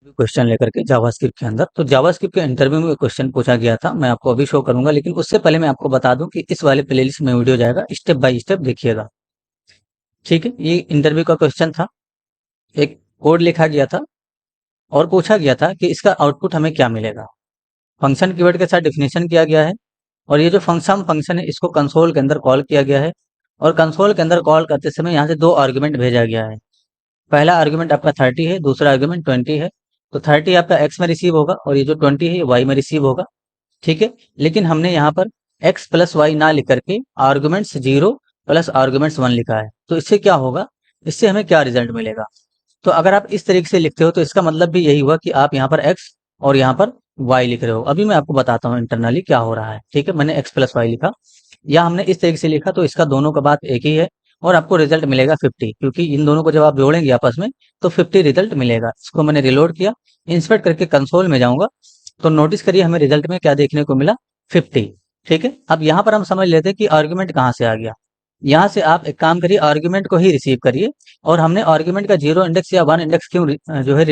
Question लेकर के JavaScript के अंदर। तो जावास्क्रिप्ट के इंटरव्यू में क्वेश्चन पूछा गया था, मैं आपको अभी शो करूंगा, लेकिन उससे पहले मैं आपको बता दूं कि इस वाले प्लेलिस्ट में वीडियो जाएगा, स्टेप बाय स्टेप देखिएगा। ठीक है, ये इंटरव्यू का क्वेश्चन था। एक कोड लिखा गया था और पूछा गया था कि इसका आउटपुट हमें क्या मिलेगा। फंक्शन कीवर्ड के साथ डिफिनेशन किया गया है और ये जो फंक्शन है इसको कंसोल के अंदर कॉल किया गया है और कंसोल के अंदर कॉल करते समय यहाँ से दो आर्गुमेंट भेजा गया है। पहला आर्गुमेंट आपका 30 है, दूसरा आर्गुमेंट 20 है। तो 30 आपका एक्स में रिसीव होगा और ये जो 20 है ये वाई में रिसीव होगा। ठीक है, लेकिन हमने यहाँ पर x प्लस वाई ना लिख करके आर्गुमेंट्स 0 प्लस आर्गुमेंट्स 1 लिखा है। तो इससे क्या होगा, इससे हमें क्या रिजल्ट मिलेगा। तो अगर आप इस तरीके से लिखते हो तो इसका मतलब भी यही हुआ कि आप यहाँ पर x और यहाँ पर y लिख रहे हो। अभी मैं आपको बताता हूँ इंटरनली क्या हो रहा है। ठीक है, मैंने x प्लस वाई लिखा या हमने इस तरीके से लिखा तो इसका दोनों का बात एक ही है और आपको रिजल्ट मिलेगा 50, क्योंकि इन दोनों को जब आप जोड़ेंगे आपस में तो 50 रिजल्ट मिलेगा। इसको मैंने रिलोड किया, इंस्पेक्ट करके कंसोल में जाऊंगा तो नोटिस करिए हमें रिजल्ट में क्या देखने को मिला, 50। ठीक है, अब यहाँ पर हम समझ लेते हैं कि आर्ग्यूमेंट कहाँ से आ गया। यहाँ से आप एक काम करिए, आर्ग्यूमेंट को ही रिसीव करिए और हमने आर्ग्यूमेंट का 0 इंडेक्स या 1 इंडेक्स क्यों जो है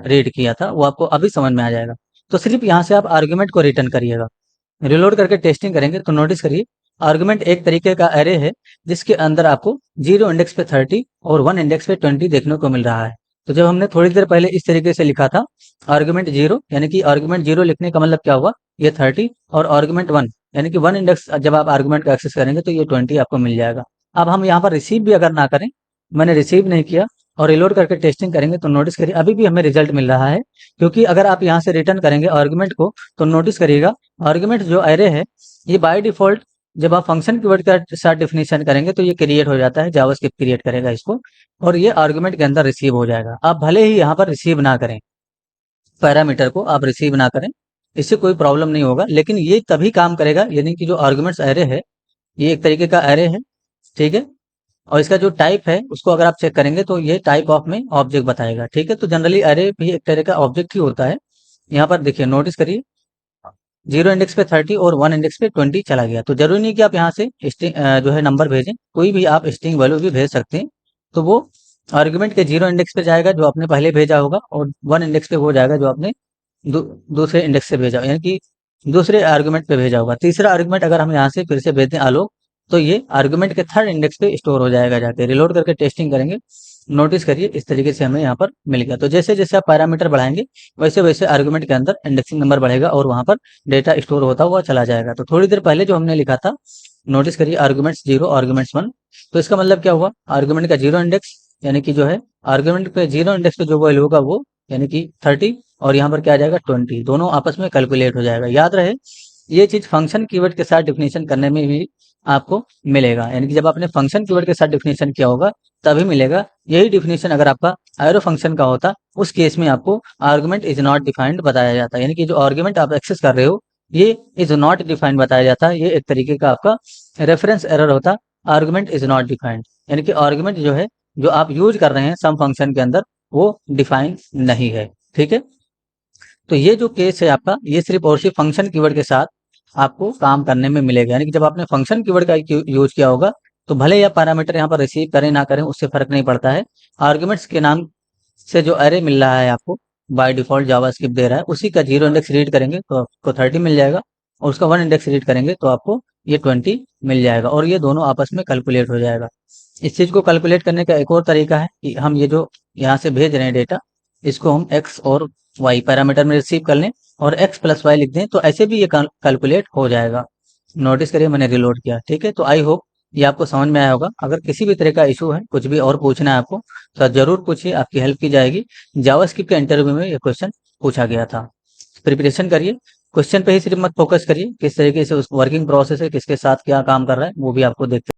रीड किया था वो आपको अभी समझ में आ जाएगा। तो सिर्फ यहाँ से आप आर्ग्यूमेंट को रिटर्न करिएगा। रिलोड करके टेस्टिंग करेंगे तो नोटिस करिए आर्गुमेंट एक तरीके का एरे है जिसके अंदर आपको 0 इंडेक्स पे 30 और 1 इंडेक्स पे 20 देखने को मिल रहा है। तो जब हमने थोड़ी देर पहले इस तरीके से लिखा था आर्गुमेंट 0, यानी कि आर्गुमेंट 0 लिखने का मतलब क्या हुआ, ये 30 और आर्गुमेंट 1 यानी कि 1 इंडेक्स जब आप आर्गुमेंट का एक्सेस करेंगे तो ये 20 आपको मिल जाएगा। अब हम यहाँ पर रिसीव भी अगर ना करें, मैंने रिसीव नहीं किया और रिलोड करके टेस्टिंग करेंगे तो नोटिस करिए अभी भी हमें रिजल्ट मिल रहा है, क्योंकि अगर आप यहाँ से रिटर्न करेंगे आर्गुमेंट को तो नोटिस करिएगा आर्गुमेंट जो एरे है ये बाय डिफॉल्ट जब आप फंक्शन कीवर्ड का साथ डिफिनेशन करेंगे तो ये क्रिएट हो जाता है, जावास्क्रिप्ट क्रिएट करेगा इसको और ये आर्गुमेंट के अंदर रिसीव हो जाएगा। आप भले ही यहाँ पर रिसीव ना करें, पैरामीटर को आप रिसीव ना करें, इससे कोई प्रॉब्लम नहीं होगा, लेकिन ये तभी काम करेगा यानी कि जो आर्गुमेंट्स एरे है ये एक तरीके का एरे है। ठीक है, और इसका जो टाइप है उसको अगर आप चेक करेंगे तो ये टाइप ऑफ में ऑब्जेक्ट बताएगा। ठीक है, तो जनरली एरे भी एक तरह का ऑब्जेक्ट ही होता है। यहाँ पर देखिए नोटिस करिए 0 इंडेक्स पे 30 और 1 इंडेक्स पे 20 चला गया। तो जरूरी नहीं कि आप यहाँ से जो है नंबर भेजें, कोई भी आप स्ट्रिंग वैल्यू भी भेज सकते हैं। तो वो आर्गुमेंट के 0 इंडेक्स पे जाएगा जो आपने पहले भेजा होगा और 1 इंडेक्स पे वो जाएगा जो आपने दूसरे इंडेक्स से भेजा, यानी कि दूसरे आर्गुमेंट पे भेजा होगा। तीसरा आर्गुमेंट अगर हम यहाँ से फिर से भेजते हैं आलोक, तो ये आर्गुमेंट के 3rd इंडेक्स पे स्टोर हो जाएगा। जाके रिलोड करके टेस्टिंग करेंगे, नोटिस करिए इस तरीके से हमें यहाँ पर मिल गया। तो जैसे जैसे आप पैरामीटर बढ़ाएंगे वैसे वैसे आर्गुमेंट के अंदर इंडेक्सिंग नंबर बढ़ेगा और वहां पर डेटा स्टोर होता हुआ चला जाएगा। तो थोड़ी देर पहले जो हमने लिखा था नोटिस करिए आर्गुमेंट्स 0 आर्गुमेंट्स 1, तो इसका मतलब क्या हुआ, आर्गुमेंट का 0 इंडेक्स यानी कि जो है आर्गुमेंट पे 0 इंडेक्स पे जो वैल्यू होगा वो यानी कि 30 और यहाँ पर क्या आ जाएगा 20, दोनों आपस में कैलकुलेट हो जाएगा। याद रहे ये चीज फंक्शन कीवर्ड के साथ डिफिनेशन करने में भी आपको मिलेगा, यानी कि जब आपने फंक्शन कीवर्ड के साथ डिफिनेशन किया होगा तभी मिलेगा। यही डिफिनेशन अगर आपका एरो फंक्शन का होता उस केस में आपको आर्गुमेंट इज नॉट डिफाइंड बताया जाता है, यानी कि जो आर्गुमेंट आप एक्सेस कर रहे हो ये इज नॉट डिफाइंड बताया जाता है। ये एक तरीके का आपका रेफरेंस एरर होता, आर्गुमेंट इज नॉट डिफाइंड, यानी कि आर्गुमेंट जो है जो आप यूज कर रहे हैं सम फंक्शन के अंदर वो डिफाइन नहीं है। ठीक है, तो ये जो केस है आपका ये सिर्फ और सिर्फ फंक्शन कीवर्ड के साथ आपको काम करने में मिलेगा, यानी कि जब आपने फंक्शन कीवर्ड का यूज किया होगा तो भले या पैरामीटर यहाँ पर रिसीव करें ना करें उससे फर्क नहीं पड़ता है। आर्गुमेंट्स के नाम से जो एरे मिल रहा है आपको बाय डिफॉल्ट जावास्क्रिप्ट दे रहा है उसी का 0 इंडेक्स रीड करेंगे तो आपको 30 मिल जाएगा और उसका 1 इंडेक्स रीड करेंगे तो आपको ये 20 मिल जाएगा और ये दोनों आपस में कैलकुलेट हो जाएगा। इस चीज को कैलकुलेट करने का एक और तरीका है कि हम ये जो यहाँ से भेज रहे हैं डेटा इसको हम x और y पैरामीटर में रिसीव कर लें और x प्लस वाई लिख दें तो ऐसे भी ये कैलकुलेट हो जाएगा। नोटिस करिए मैंने रिलोड किया। ठीक है, तो आई होप ये आपको समझ में आया होगा। अगर किसी भी तरह का इशू है, कुछ भी और पूछना है आपको तो जरूर पूछिए, आपकी हेल्प की जाएगी। जावास्क्रिप्ट के इंटरव्यू में ये क्वेश्चन पूछा गया था। प्रिपरेशन करिए, क्वेश्चन पे ही सिर्फ मत फोकस करिए, किस तरीके से उस वर्किंग प्रोसेस है, किसके साथ क्या काम कर रहा है वो भी आपको देखते